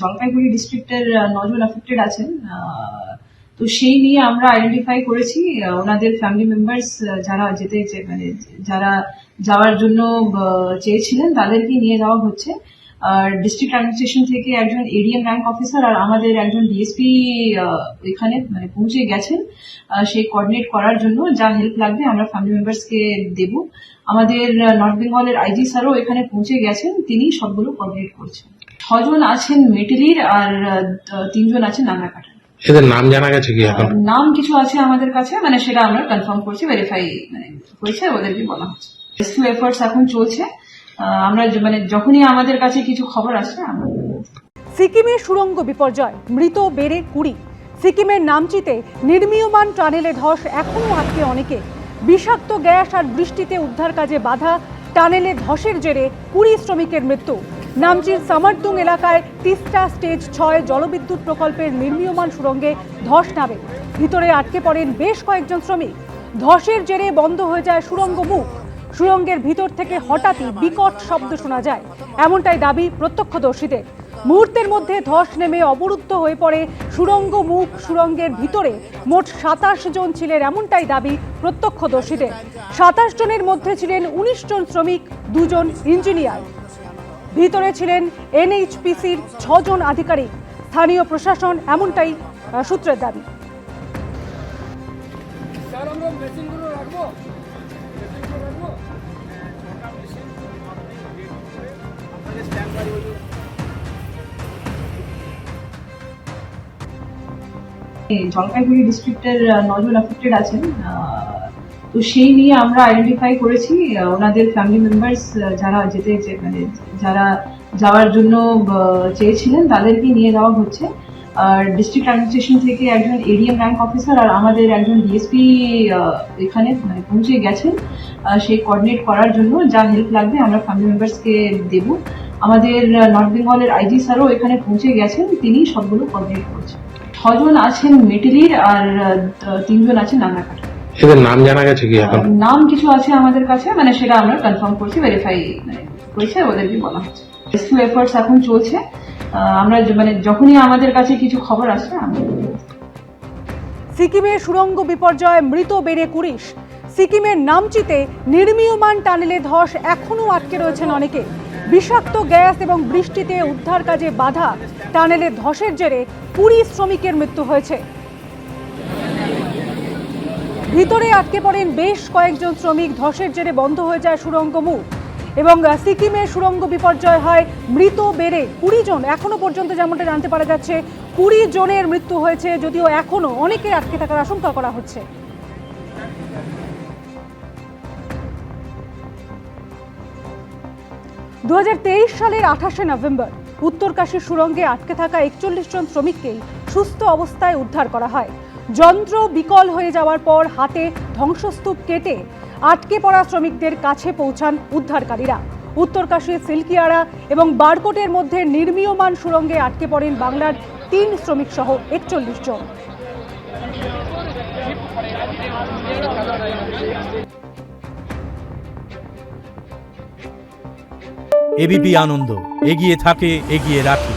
জলপাইগুড়ি ডিস্ট্রিক্টের 9 জন অ্যাফেক্টেড আছেন। তো সেই নিয়ে আমরা আইডেন্টিফাই করেছি ওনাদের ফ্যামিলি মেম্বার্স যারা যারা যাওয়ার জন্য চেয়েছিলেন তাদেরকে নিয়ে যাওয়া হচ্ছে। আর ডিস্ট্রিক্ট অ্যাডমিনিস্ট্রেশন থেকে একজন এডিএম র্যাঙ্ক অফিসার আর আমাদের একজন ডিএসপি এখানে পৌঁছে গেছেন সেই কোঅর্ডিনেট করার জন্য। যা হেল্প লাগবে আমরা ফ্যামিলি মেম্বার্সকে দেব। আমাদের নর্থ বেঙ্গলের আইজি স্যারও এখানে পৌঁছে গেছেন, তিনি সবগুলো কোঅর্ডিনেট করছেন। 6 জন আছেন মেটেলির আর 3 জন আছেন নাঙ্গাকাটা। এদের নাম জানা গেছে কি? এখন নাম কিছু আছে আমাদের কাছে, সেটা আমরা কনফার্ম করছি, ভেরিফাই হয়েছে, ওদেরকে বলা হচ্ছে। রেস্কিউ এফোর্টস এখন চলছে। আমরা যখনই আমাদের কাছে কিছু খবর আসছে আমরা। সিকিমের সুড়ঙ্গ বিপর্যয়, মৃত বেড়ে 20। সিকিমের নামচিতে নির্মীয়মান টানেলে ধস এখনও আটকে অনেকে। বিষাক্ত গ্যাস আর বৃষ্টিতে উদ্ধার কাজে বাধা, টানেলে ধসের জেরে 20 শ্রমিকের মৃত্যু। নামচির সামারদুং এলাকায় তিস্তা স্টেজ 6 জলবিদ্যুৎ প্রকল্পের নির্মীয়মান সুড়ঙ্গে ধস নামে। ভিতরে আটকে পড়েন বেশ কয়েকজন শ্রমিক। ধসের জেরে বন্ধ হয়ে যায় সুড়ঙ্গ মুখ। সুড়ঙ্গের ভিতর থেকে হঠাৎই বিকট শব্দ শোনা যায়, এমনটাই দাবি প্রত্যক্ষদর্শীদের। মুহূর্তের মধ্যে ধস নেমে অবরুদ্ধ হয়ে পড়ে সুড়ঙ্গ মুখ। সুড়ঙ্গের ভিতরে মোট 27 জন ছিলেন, এমনটাই দাবি প্রত্যক্ষদর্শীদের। 27 জনের মধ্যে ছিলেন 19 জন শ্রমিক, 2 জন ইঞ্জিনিয়ার। ভিতরে ছিলেন এনএইচপিসির 6 জন আধিকারিক। স্থানীয় প্রশাসন, এমনটাই সূত্রের দাবি। জলপাইগুড়ি ডিস্ট্রিক্টের 9 জন অ্যাফেক্টেড আছেন। তো সেই নিয়ে আমরা আইডেন্টিফাই করেছি ওনাদের ফ্যামিলি মেম্বার্স যারা যারা যাওয়ার জন্য চেয়েছিলেন তাদেরকে নিয়ে যাওয়া হচ্ছে। আর ডিস্ট্রিক্ট অ্যাডমিনিস্ট্রেশন থেকে একজন এডিএম র্যাঙ্ক অফিসার আর আমাদের একজন ডিএসপি এখানে পৌঁছে গেছেন সেই কোঅর্ডিনেট করার জন্য। যা হেল্প লাগবে আমরা ফ্যামিলি মেম্বার্সকে দেব। আমাদের নর্থ বেঙ্গলের আইজি স্যারও এখানে পৌঁছে গেছেন, তিনি সবগুলো কোঅর্ডিনেট করছেন। 6 জন আছেন মেটেলির আর 3 জন আছেন নাঙ্গাকাটা। এদের নাম জানা গেছে কি? এখন নাম কিছু আছে আমাদের কাছে, সেটা আমরা কনফার্ম করছি, ভেরিফাই হয়েছে, ওদেরকে বলা হচ্ছে। রেস্কিউ এফোর্টস এখন চলছে। আমরা যখনই আমাদের কাছে কিছু খবর আসছে আমরা। সিকিমের সুড়ঙ্গ বিপর্যয়, মৃত বেড়ে 20। সিকিমের নামচিতে নির্মীয়মান টানেলে ধস এখনও আটকে রয়েছেন অনেকে। বিষাক্ত গ্যাস এবং বৃষ্টিতে উদ্ধার কাজে বাধা, টানেলে ধসের জেরে 20 শ্রমিকের মৃত্যু হয়েছে। ভিতরে আটকে পড়েন বেশ কয়েকজন শ্রমিক। ধসের জেরে বন্ধ হয়ে যায় সুড়ঙ্গ মুখ। এবং সিকিমের সুড়ঙ্গ বিপর্যয় হয়, মৃত বেড়ে 20 জন। এখনো পর্যন্ত যেমনটা জানতে পারা যাচ্ছে 20 জনের মৃত্যু হয়েছে, যদিও এখনো অনেকের আটকে থাকার আশঙ্কা করা হচ্ছে। দু 2023 সালের 28শে নভেম্বর উত্তরকাশী সুড়ঙ্গে আটকে থাকা 41 জন শ্রমিককেই সুস্থ অবস্থায় উদ্ধার করা হয়। যন্ত্র বিকল হয়ে যাওয়ার পর হাতে ধ্বংসস্তূপ কেটে আটকে পড়া শ্রমিকদের কাছে পৌঁছান উদ্ধারকারীরা। উত্তরকাশীর সিলকিয়াড়া এবং বারকোটের মধ্যে নির্মীয়মান সুড়ঙ্গে আটকে পড়েন বাংলার 3 শ্রমিক সহ 41 জন। এবিপি আনন্দ, এগিয়ে থাকে, এগিয়ে রাখে।